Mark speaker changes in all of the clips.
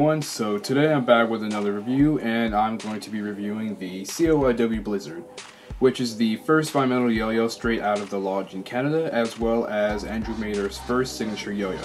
Speaker 1: everyone, so today I'm back with another review and I'm going to be reviewing the CLYW Blizzard, which is the first bimetal yo-yo straight out of the lodge in Canada, as well as Andrew Mader's first signature yo-yo.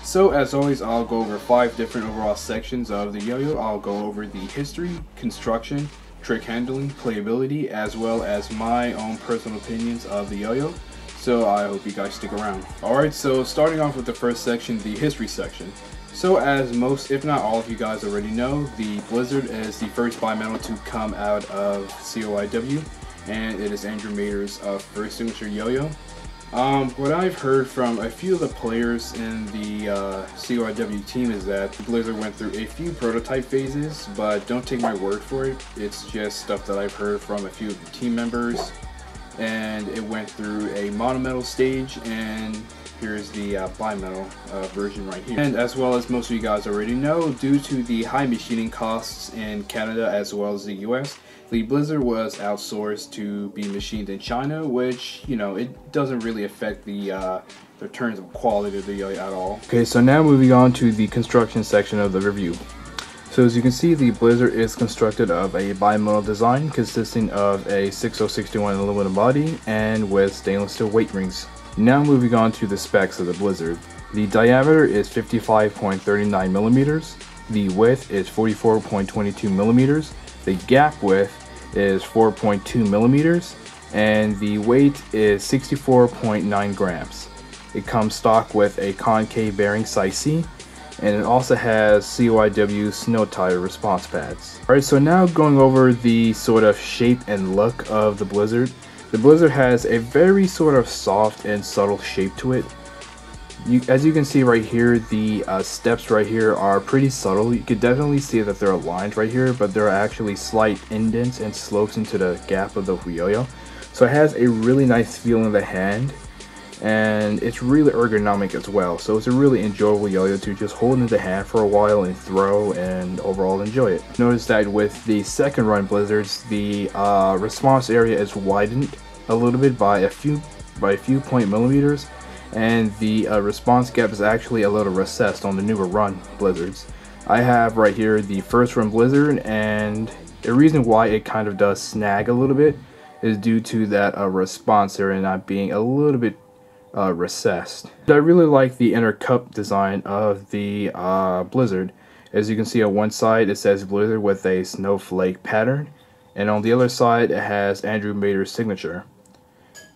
Speaker 1: So as always, I'll go over 5 different overall sections of the yo-yo. I'll go over the history, construction, trick handling, playability, as well as my own personal opinions of the yo-yo. So I hope you guys stick around. Alright, so starting off with the first section, the history section. So as most, if not all of you guys already know, the Blizzard is the first bimetal to come out of CLYW, and it is Andrew Mader's first signature yo-yo. What I've heard from a few of the players in the CLYW team is that the Blizzard went through a few prototype phases, but don't take my word for it. It's just stuff that I've heard from a few of the team members, and it went through a monometal stage, and here's the bimetal version right here. And as well as most of you guys already know, due to the high machining costs in Canada as well as the US, the Blizzard was outsourced to be machined in China, which, you know, it doesn't really affect the terms of quality of the yo-yo at all. Okay, so now moving on to the construction section of the review. So as you can see, the Blizzard is constructed of a bimetal design consisting of a 6061 aluminum body and with stainless steel weight rings. Now moving on to the specs of the Blizzard. The diameter is 55.39 millimeters, the width is 44.22 millimeters, the gap width is 4.2 millimeters, and the weight is 64.9 grams. It comes stock with a concave bearing size C, and it also has CLYW snow tire response pads. Alright, so now going over the sort of shape and look of the Blizzard. The Blizzard has a very sort of soft and subtle shape to it. As you can see right here, the steps right here are pretty subtle. You can definitely see that there are lines right here, but there are actually slight indents and slopes into the gap of the yo-yo. So it has a really nice feel in the hand, and it's really ergonomic as well. So it's a really enjoyable yo-yo to just hold in the hand for a while and throw and overall enjoy it. Notice that with the second run Blizzards, the response area is widened a little bit by a few point millimeters, and the response gap is actually a little recessed on the newer run Blizzards. I have right here the first run Blizzard, and the reason why it kind of does snag a little bit is due to that response area not being a little bit recessed. I really like the inner cup design of the Blizzard. As you can see on one side it says Blizzard with a snowflake pattern, and on the other side it has Andrew Mader's signature.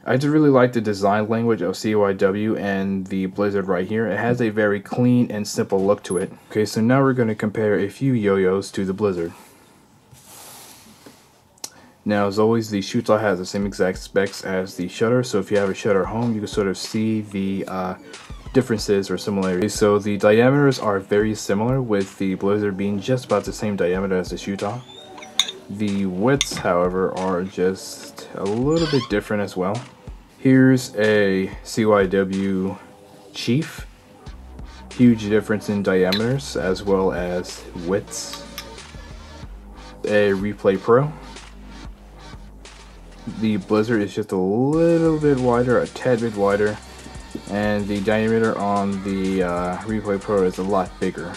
Speaker 1: I just really like the design language of CLYW and the Blizzard right here. It has a very clean and simple look to it. Okay, so now we're going to compare a few yo-yos to the Blizzard. Now, as always, the shoe tie has the same exact specs as the shutter, so if you have a shutter home, you can sort of see the differences or similarities. So the diameters are very similar, with the Blizzard being just about the same diameter as the shoe tie. The widths, however, are just a little bit different as well. Here's a CLYW Chief. Huge difference in diameters as well as widths. A Replay Pro. The Blizzard is just a little bit wider, a tad bit wider, and the diameter on the Replay Pro is a lot bigger.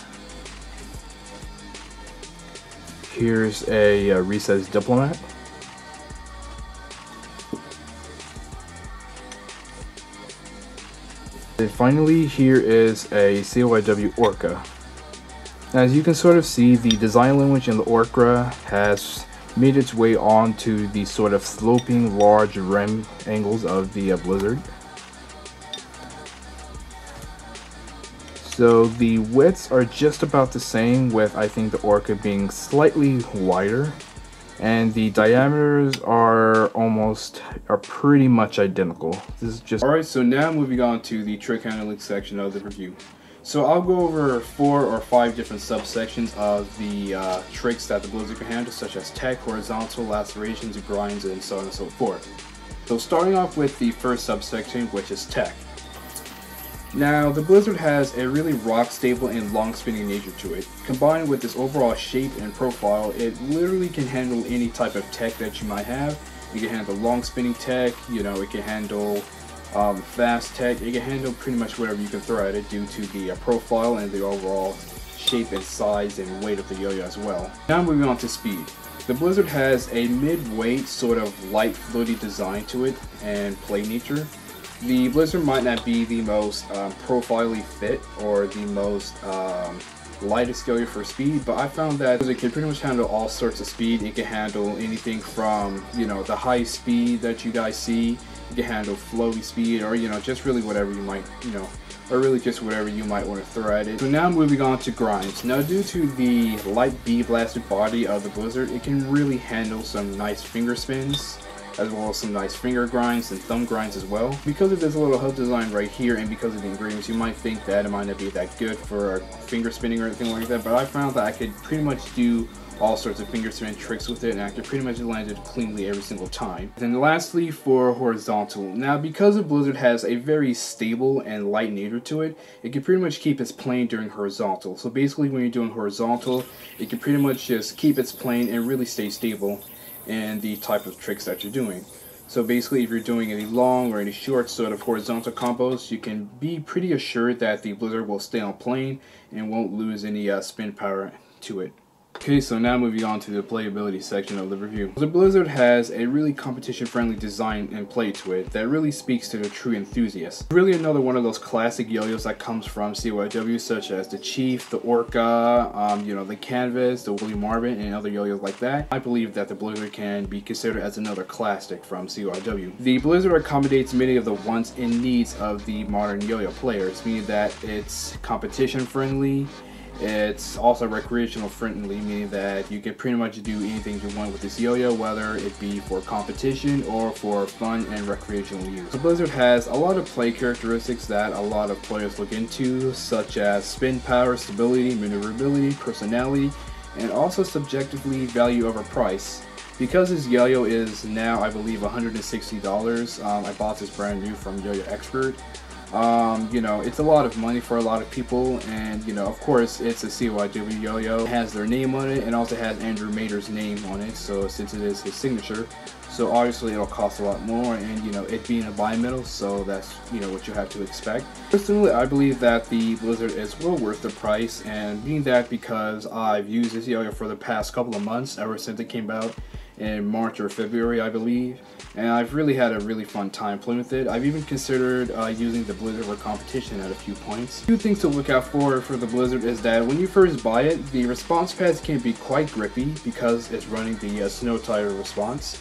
Speaker 1: Here's a recessed Diplomat. And finally, here is a CLYW Orca. As you can sort of see, the design language in the Orca has made its way onto the sort of sloping large rim angles of the Blizzard. So the widths are just about the same, with I think the Orca being slightly wider, and the diameters are pretty much identical. This is just alright. So now moving on to the trick handling section of the review. So I'll go over 4 or 5 different subsections of the tricks that the Blizzard can handle, such as tech, horizontal, lacerations, grinds, and so on and so forth. So starting off with the first subsection, which is tech. Now, the Blizzard has a really rock stable and long spinning nature to it. Combined with this overall shape and profile, it literally can handle any type of tech that you might have. It can handle long spinning tech, you know, it can handle fast tech. It can handle pretty much whatever you can throw at it due to the profile and the overall shape shape and size and weight of the yo-yo as well. Now moving on to speed. The Blizzard has a mid-weight, sort of light floaty design to it and play nature. The Blizzard might not be the most profilely fit or the most lightest yo-yo for speed, but I found that it can pretty much handle all sorts of speed. It can handle anything from, you know, the high speed that you guys see. It can handle floaty speed, or, you know, just really whatever you might, you know, or really just whatever you might want to throw at it. So now moving on to grinds. Now due to the light bee-blasted body of the Blizzard, it can really handle some nice finger spins, as well as some nice finger grinds and thumb grinds as well. Because of this little hub design right here and because of the ingredients, you might think that it might not be that good for finger spinning or anything like that, but I found that I could pretty much do all sorts of finger spin tricks with it, and I could pretty much land it cleanly every single time. Then lastly, for horizontal. Now because the Blizzard has a very stable and light nature to it, it can pretty much keep its plane during horizontal. So basically when you're doing horizontal, it can pretty much just keep its plane and really stay stable in the type of tricks that you're doing. So basically if you're doing any long or any short sort of horizontal combos, you can be pretty assured that the Blizzard will stay on plane and won't lose any spin power to it. Okay, so now moving on to the playability section of the review. The Blizzard has a really competition-friendly design and play to it that really speaks to the true enthusiast. Really another one of those classic yo-yos that comes from CLYW, such as the Chief, the Orca, you know, the Canvas, the Woolly Marvin, and other yo-yos like that. I believe that the Blizzard can be considered as another classic from CLYW. The Blizzard accommodates many of the wants and needs of the modern yo-yo players, meaning that it's competition-friendly. It's also recreational friendly, meaning that you can pretty much do anything you want with this yo-yo, whether it be for competition or for fun and recreational use. The Blizzard has a lot of play characteristics that a lot of players look into, such as spin power, stability, maneuverability, personality, and also subjectively value over price. Because this yo-yo is now, I believe, $160, I bought this brand new from Yo-Yo Expert. You know, it's a lot of money for a lot of people, and, you know, of course, it's a CLYW yo-yo. It has their name on it, and also has Andrew Mater's name on it, so since it is his signature, so obviously it'll cost a lot more, and, you know, it being a bimetal, so that's, you know, what you have to expect. Personally, I believe that the Blizzard is well worth the price, and being that because I've used this yo-yo for the past couple of months, ever since it came out in March or February, I believe, and I've really had a really fun time playing with it. I've even considered using the Blizzard for competition at a few points. Two things to look out for the Blizzard is that when you first buy it, the response pads can be quite grippy because it's running the Snow Tire response.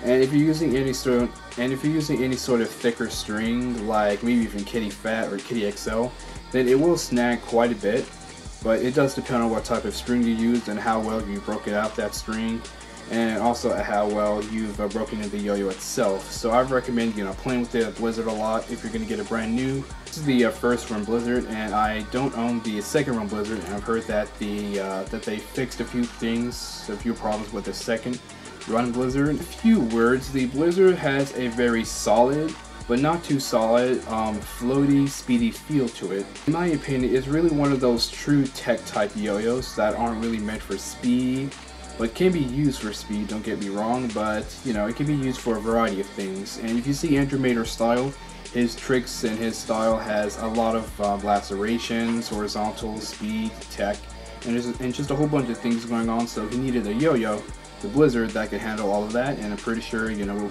Speaker 1: And if you're using any sort of thicker string, like maybe even Kitty Fat or Kitty XL, then it will snag quite a bit. But it does depend on what type of string you used and how well you broke it out, that string, and also how well you've broken into the yo-yo itself. So I recommend, you know, playing with the Blizzard a lot if you're going to get it brand new. This is the first run Blizzard, and I don't own the second run Blizzard, and I've heard that that they fixed a few things, a few problems with the second run Blizzard. In a few words, the Blizzard has a very solid, but not too solid, floaty, speedy feel to it. In my opinion, it's really one of those true tech type yo-yos that aren't really meant for speed, but can be used for speed, don't get me wrong, but, you know, it can be used for a variety of things. And if you see Andrew Mater's style, his tricks and his style has a lot of lacerations, horizontal, speed, tech, and just a whole bunch of things going on, so he needed a yo-yo, the Blizzard, that could handle all of that, and I'm pretty sure, you know,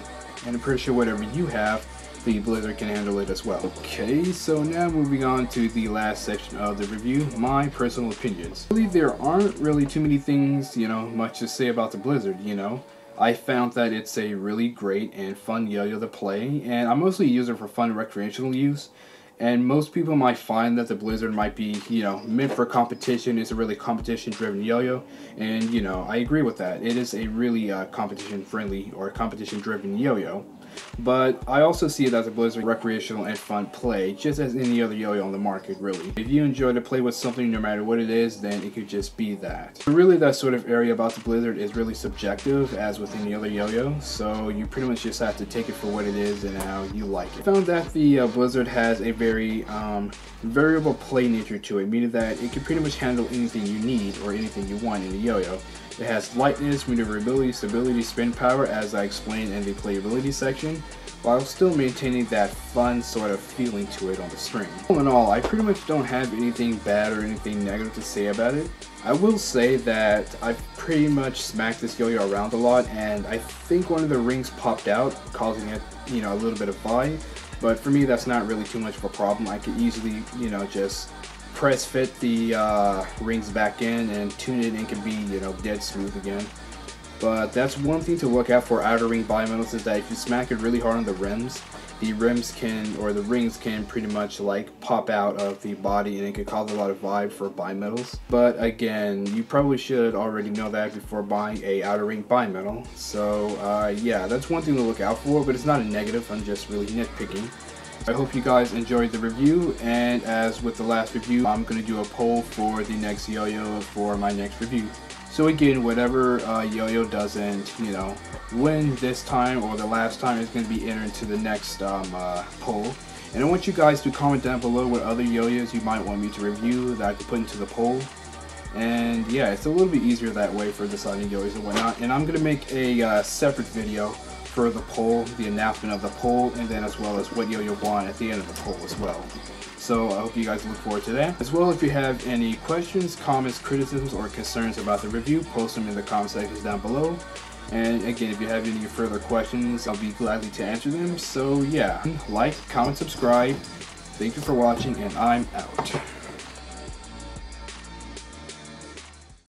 Speaker 1: whatever you have, the Blizzard can handle it as well. Okay, so now moving on to the last section of the review, my personal opinions. I believe there aren't really too many things, you know, much to say about the Blizzard, you know. I found that it's a really great and fun yo-yo to play, and I mostly use it for fun recreational use. And most people might find that the Blizzard might be, you know, meant for competition. It's a really competition-driven yo-yo, and, you know, I agree with that. It is a really competition-friendly or competition-driven yo-yo. But I also see it as a Blizzard recreational and fun play, just as any other yo-yo on the market, really. If you enjoy to play with something no matter what it is, then it could just be that. But really, that sort of area about the Blizzard is really subjective, as with any other yo-yo, so you pretty much just have to take it for what it is and how you like it. I found that the Blizzard has a very variable play nature to it, meaning that it can pretty much handle anything you need or anything you want in a yo-yo. It has lightness, maneuverability, stability, spin power, as I explained in the playability section, while still maintaining that fun sort of feeling to it on the string. All in all, I pretty much don't have anything bad or anything negative to say about it. I will say that I've pretty much smacked this yo-yo around a lot, and I think one of the rings popped out, causing it, a little bit of vibe. But for me, that's not really too much of a problem. I could easily, just press fit the rings back in and tune it and it can be, dead smooth again. But that's one thing to look out for outer ring bimetals, is that if you smack it really hard on the rings the rings can pretty much like pop out of the body, and it could cause a lot of vibe for bimetals. But again, you probably should already know that before buying a outer ring bimetal. So yeah, that's one thing to look out for, but it's not a negative. I'm just really nitpicking. I hope you guys enjoyed the review, and as with the last review, I'm going to do a poll for the next yo-yo for my next review. So again, whatever yo-yo doesn't, win this time or the last time, is going to be entered into the next poll. And I want you guys to comment down below what other yo-yos you might want me to review that I could put into the poll. And yeah, it's a little bit easier that way for deciding yo-yos and whatnot. And I'm going to make a separate video for the poll, the announcement of the poll, and then as well as what yo-yo won at the end of the poll as well. So I hope you guys look forward to that. As well, if you have any questions, comments, criticisms, or concerns about the review, post them in the comment sections down below. And again, if you have any further questions, I'll be gladly to answer them. So yeah, like, comment, subscribe. Thank you for watching, and I'm out.